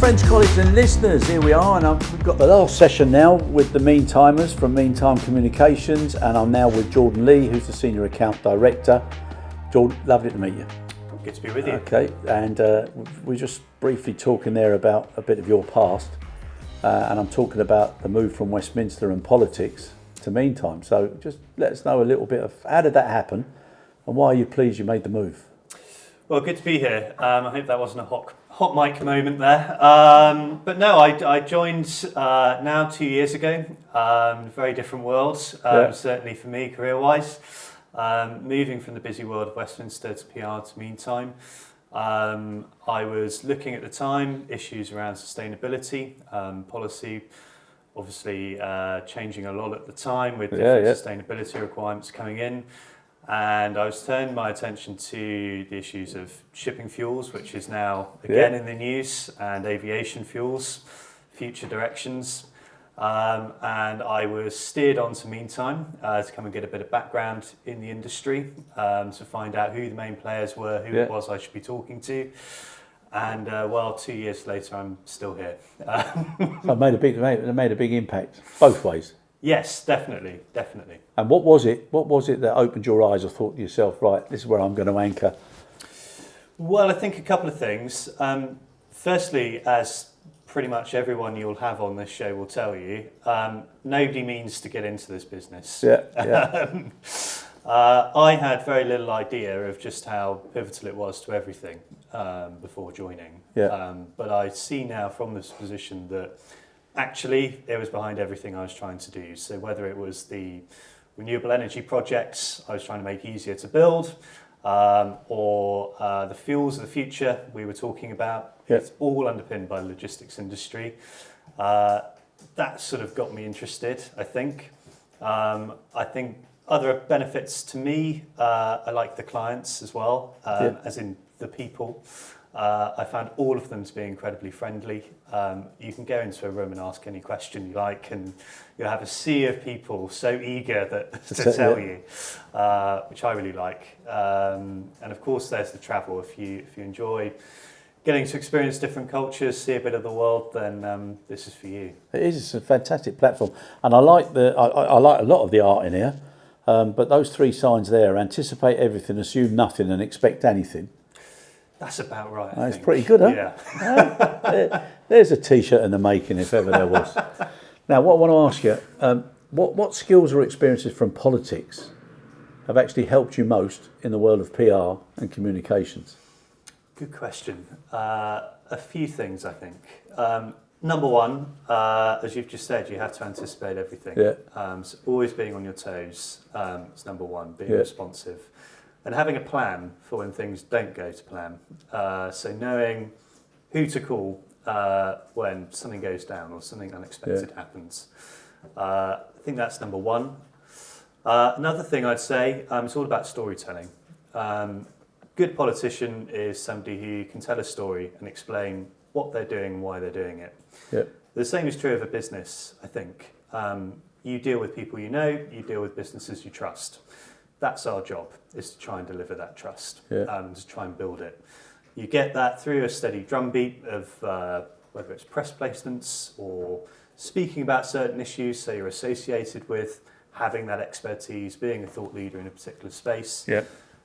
friends, colleagues and listeners, here we are, and we've got the last session now with the Meantimers from Meantime Communications, and I'm now with Jordan Lee, who's the Senior Account Director. Jordan, lovely to meet you. Good to be with you. Okay, and we're just briefly talking there about a bit of your past, and I'm talking about the move from Westminster and politics to Meantime. So just let us know a little bit of how did that happen, and why are you pleased you made the move? Well, good to be here. I hope that wasn't a hot mic moment there. But no, I joined now 2 years ago. Very different worlds, certainly for me, career-wise. Moving from the busy world of Westminster to PR to Meantime. I was looking at the time issues around sustainability, policy, obviously changing a lot at the time with different sustainability requirements coming in. And I was turning my attention to the issues of shipping fuels, which is now again in the news, and aviation fuels, future directions. And I was steered on to Meantime to come and get a bit of background in the industry, to find out who the main players were, who it was I should be talking to. And 2 years later, I'm still here. So it made a big impact both ways. Yes, definitely. And what was it that opened your eyes or thought to yourself, right, this is where I'm going to anchor? Well, I think a couple of things. Firstly, as pretty much everyone you'll have on this show will tell you, nobody means to get into this business. I had very little idea of just how pivotal it was to everything before joining. But I see now from this position that actually it was behind everything I was trying to do. So whether it was the renewable energy projects I was trying to make easier to build, or the fuels of the future we were talking about, it's all underpinned by the logistics industry. That sort of got me interested, I think. I think other benefits to me, I like the clients as well, as in the people. I found all of them to be incredibly friendly. You can go into a room and ask any question you like, and you'll have a sea of people so eager to tell you, which I really like. And of course, there's the travel. If you enjoy getting to experience different cultures, see a bit of the world, then this is for you. It is. It's a fantastic platform, and I like I like a lot of the art in here. But those three signs there: anticipate everything, assume nothing, and expect anything. That's about right. That's pretty good, huh? Yeah. There's a T-shirt in the making, if ever there was. Now, what I want to ask you, what skills or experiences from politics have actually helped you most in the world of PR and communications? Good question. A few things, I think. Number one, as you've just said, you have to anticipate everything. So always being on your toes is number one, being responsive. And having a plan for when things don't go to plan. So knowing who to call when something goes down or something unexpected happens. I think that's number one. Another thing I'd say, it's all about storytelling. Good politician is somebody who can tell a story and explain what they're doing and why they're doing it. The same is true of a business, I think. You deal with people you know, you deal with businesses you trust. That's our job, is to try and deliver that trust, to try and build it. You get that through a steady drumbeat of whether it's press placements or speaking about certain issues, so you're associated with having that expertise, being a thought leader in a particular space.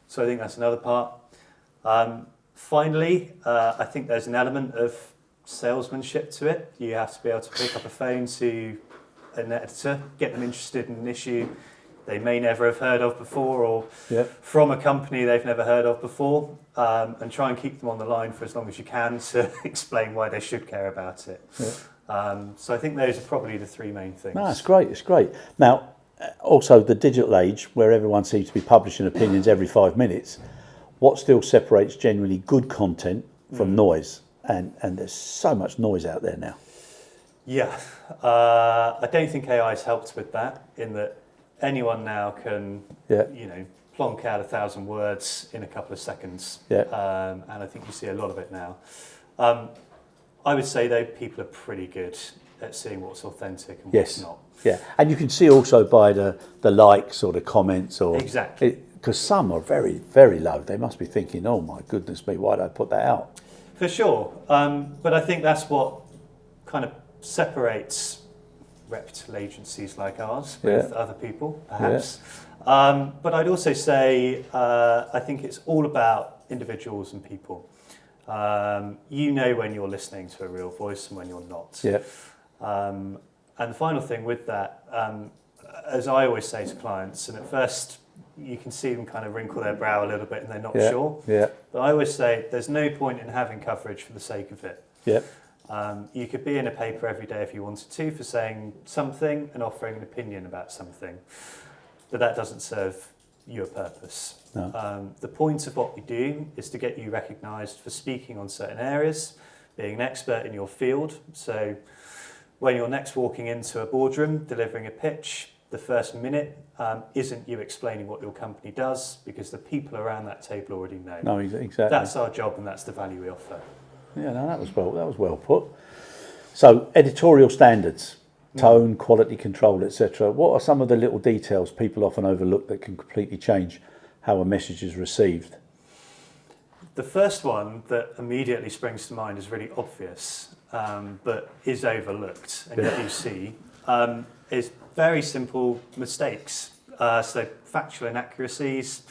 So I think that's another part. Finally, I think there's an element of salesmanship to it. You have to be able to pick up a phone to an editor, get them interested in an issue they may never have heard of before, or from a company they've never heard of before, and try and keep them on the line for as long as you can to explain why they should care about it. So I think those are probably the three main things. No, it's great. Now, also the digital age, where everyone seems to be publishing opinions every 5 minutes, what still separates genuinely good content from noise? And there's so much noise out there now. I don't think AI has helped with that, in that anyone now can, plonk out 1,000 words in a couple of seconds. And I think you see a lot of it now. I would say, though, people are pretty good at seeing what's authentic and what's not. And you can see also by the likes or the comments, or exactly, because some are very, very low. They must be thinking, oh my goodness me, why did I put that out? For sure. But I think that's what kind of separates reputable agencies like ours with other people, perhaps. But I'd also say I think it's all about individuals and people. You know when you're listening to a real voice and when you're not. Yeah. And the final thing with that, as I always say to clients, and at first you can see them kind of wrinkle their brow a little bit and they're not sure. Yeah. But I always say there's no point in having coverage for the sake of it. Yeah. You could be in a paper every day if you wanted to for saying something and offering an opinion about something, but that doesn't serve you a purpose. No. The point of what we do is to get you recognised for speaking on certain areas, being an expert in your field. So when you're next walking into a boardroom delivering a pitch, the first minute isn't you explaining what your company does, because the people around that table already know. No, exactly. That's our job and that's the value we offer. Yeah, no, that was well put. So, editorial standards, tone, quality control, etc. What are some of the little details people often overlook that can completely change how a message is received? The first one that immediately springs to mind is really obvious, but is overlooked, and you do see, is very simple mistakes. So factual inaccuracies,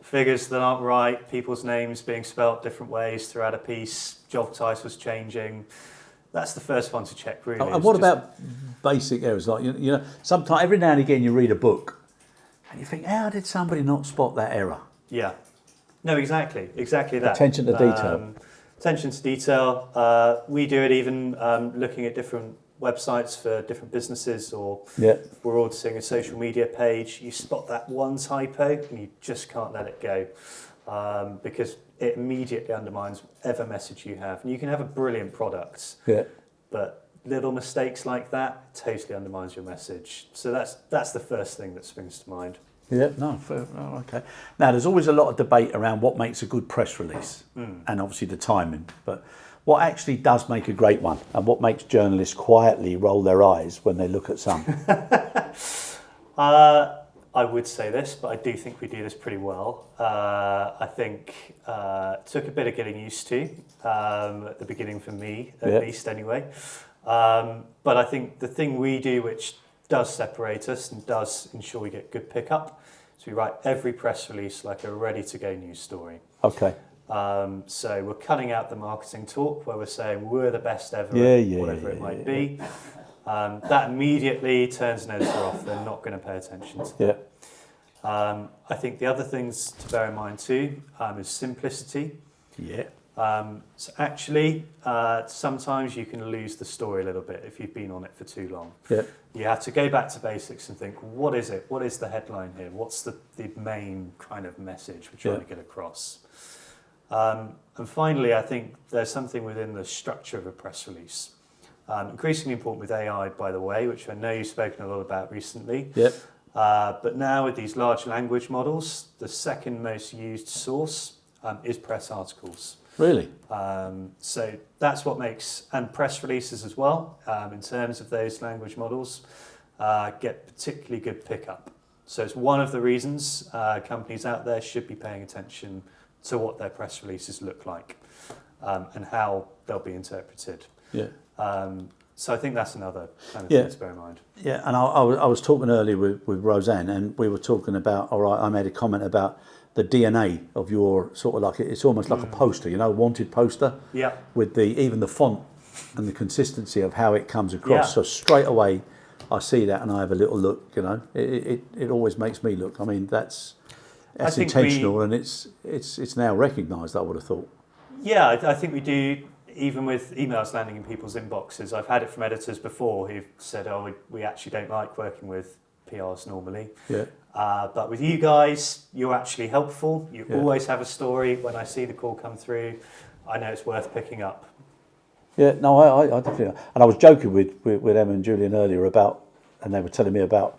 figures that aren't right, people's names being spelt different ways throughout a piece, job titles changing. That's the first one to check, really. And what about basic errors? Like, you know, sometimes every now and again you read a book and you think, how did somebody not spot that error? Yeah. No, exactly that. Attention to detail. Attention to detail. We do it even looking at different websites for different businesses, or if we're auditing a social media page, you spot that one typo and you just can't let it go, because it immediately undermines whatever message you have. And you can have a brilliant product, but little mistakes like that totally undermines your message. So that's the first thing that springs to mind. Yeah, no, fair. Oh, okay. Now, there's always a lot of debate around what makes a good press release, and obviously the timing, but what actually does make a great one, and what makes journalists quietly roll their eyes when they look at some? I would say this, but I do think we do this pretty well. I think it took a bit of getting used to at the beginning for me, at least anyway. But I think the thing we do which does separate us and does ensure we get good pickup is we write every press release like a ready-to-go news story. Okay. So we're cutting out the marketing talk where we're saying we're the best ever, whatever it might be. That immediately turns an editor off. They're not going to pay attention to that. I think the other things to bear in mind too is simplicity. So actually, sometimes you can lose the story a little bit if you've been on it for too long. You have to go back to basics and think, what is it? What is the headline here? What's the main kind of message we're trying to get across? And finally, I think there's something within the structure of a press release. Increasingly important with AI, by the way, which I know you've spoken a lot about recently. But now with these large language models, the second most used source is press articles. Really? So that's what makes, and press releases as well, in terms of those language models, get particularly good pickup. So it's one of the reasons companies out there should be paying attention to what their press releases look like, and how they'll be interpreted. So I think that's another kind of thing to bear in mind. And I was talking earlier with Roseanne, and we were talking about, I made a comment about the DNA of your sort of like, it's almost like a poster, you know, wanted poster. With even the font and the consistency of how it comes across. So straight away I see that and I have a little look, you know, it always makes me look. I mean, that's intentional, and it's now recognised, I would have thought. I think we do, even with emails landing in people's inboxes. I've had it from editors before who've said, we actually don't like working with PRs normally. But with you guys, you're actually helpful. You always have a story. When I see the call come through, I know it's worth picking up. I definitely. And I was joking with Emma and Julian earlier about, and they were telling me about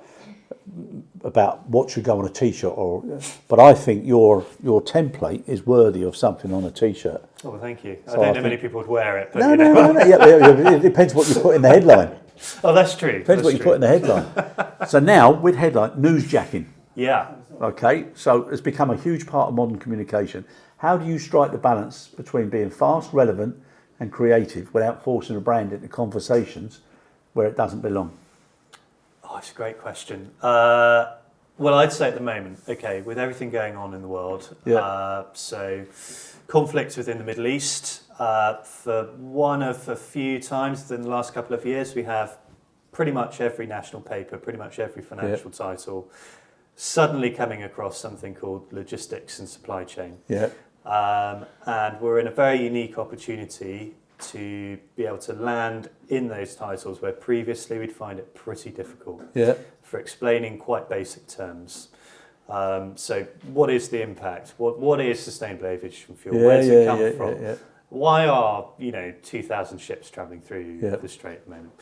what should go on a T-shirt, but I think your template is worthy of something on a T-shirt. Oh, well, thank you. I don't know many people would wear it. But No. It depends what you put in the headline. Oh, that's true. Depends what you put in the headline. So now, with headline, newsjacking. Okay, so it's become a huge part of modern communication. How do you strike the balance between being fast, relevant, and creative without forcing a brand into conversations where it doesn't belong? Oh, it's a great question. Well, I'd say at the moment, okay, with everything going on in the world, so conflicts within the Middle East, for one of a few times in the last couple of years, we have pretty much every national paper, pretty much every financial title suddenly coming across something called logistics and supply chain. And we're in a very unique opportunity to be able to land in those titles where previously we'd find it pretty difficult for explaining quite basic terms. So what is the impact? What is sustainable aviation fuel? Where does it come from? Why are 2,000 ships travelling through the Strait at the moment?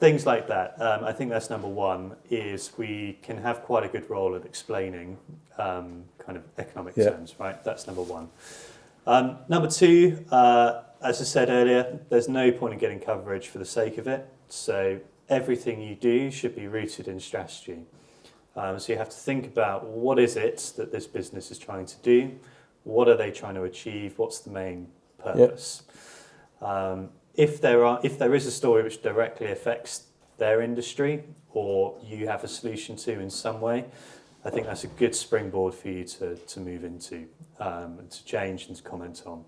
Things like that. I think that's number one, is we can have quite a good role at explaining kind of economic terms, right? That's number one. Number two, as I said earlier, there's no point in getting coverage for the sake of it. So everything you do should be rooted in strategy. So you have to think about what is it that this business is trying to do? What are they trying to achieve? What's the main purpose? If there is a story which directly affects their industry, or you have a solution to in some way, I think that's a good springboard for you to move into, and to change and to comment on.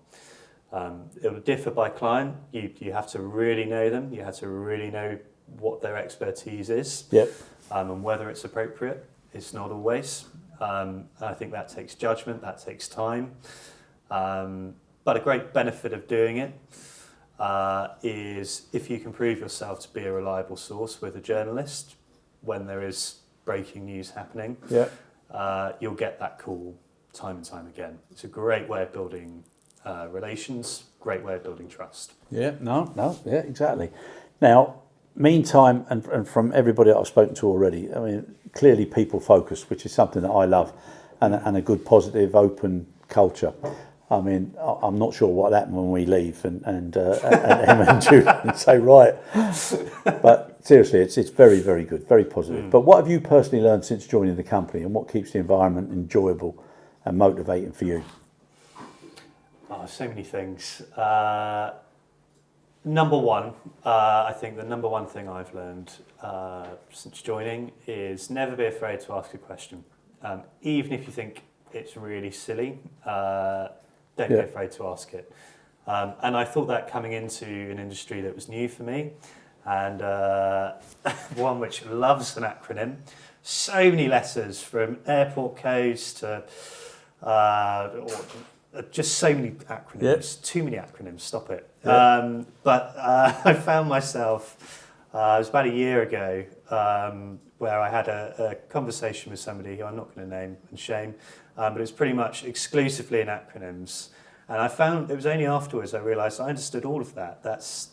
It will differ by client. You have to really know them. You have to really know what their expertise is, and whether it's appropriate. It's not always. I think that takes judgment. That takes time. But a great benefit of doing it is if you can prove yourself to be a reliable source with a journalist when there is breaking news happening, you'll get that call time and time again. It's a great way of building relations, great way of building trust. Exactly. Now, meantime, and from everybody that I've spoken to already, I mean, clearly people focused, which is something that I love, and a good, positive, open culture. I mean, I'm not sure what happened when we leave and Emma and Julian say, right. But seriously, it's very, very good, very positive. But what have you personally learned since joining the company, and what keeps the environment enjoyable and motivating for you? Oh, so many things. Number one, I think the number one thing I've learned since joining is never be afraid to ask a question. Even if you think it's really silly, don't be afraid to ask it. And I thought that coming into an industry that was new for me, and one which loves an acronym, so many letters from airport codes to just so many acronyms, too many acronyms, stop it. But I found myself, it was about a year ago, where I had a conversation with somebody who I'm not going to name and shame, but it was pretty much exclusively in acronyms. And I found it was only afterwards I realised I understood all of that. That's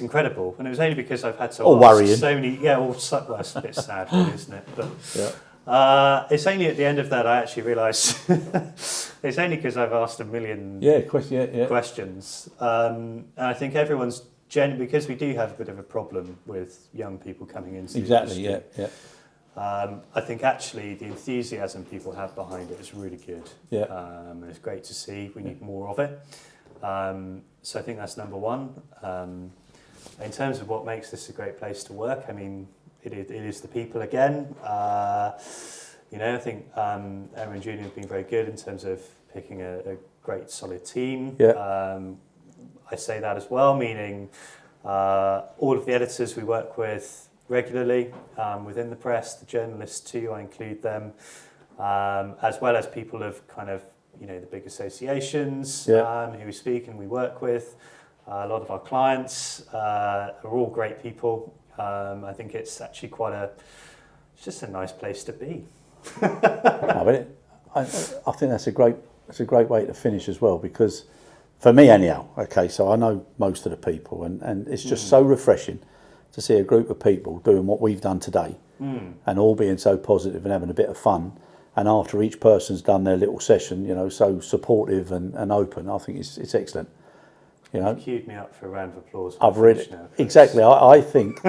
incredible. And it was only because I've had to ask so many, well, it's a bit sad, really, isn't it? But it's only at the end of that I actually realised it's only because I've asked a million questions. And I think everyone's because we do have a bit of a problem with young people coming into the industry. I think actually the enthusiasm people have behind it is really good. And it's great to see. We need more of it. So I think that's number one. In terms of what makes this a great place to work, I mean, it is the people again. I think Emma and Julian have been very good in terms of picking a great solid team. I say that as well, meaning all of the editors we work with regularly within the press, the journalists too, I include them, as well as people of kind of, the big associations who we speak and we work with. A lot of our clients are all great people. I think it's actually it's just a nice place to be. I think that's a great way to finish as well, because for me anyhow, so I know most of the people, and it's just so refreshing to see a group of people doing what we've done today and all being so positive and having a bit of fun, and after each person's done their little session, so supportive and open. I think it's excellent. You've queued me up for a round of applause. I've read it. Exactly. I think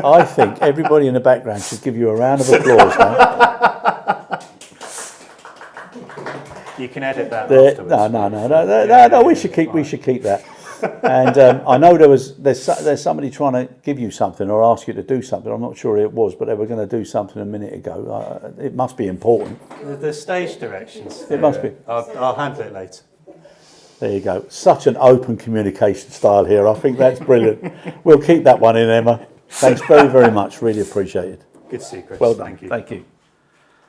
everybody in the background should give you a round of applause now. You can edit that there, afterwards. no. We should keep that. And I know there's somebody trying to give you something or ask you to do something. I'm not sure who it was, but they were going to do something a minute ago. It must be important. The stage directions. It must be. I'll handle it later. There you go. Such an open communication style here. I think that's brilliant. We'll keep that one in, Emma. Thanks very, very much. Really appreciate it. Good to see you, Chris. Well done. Thank you. Thank you.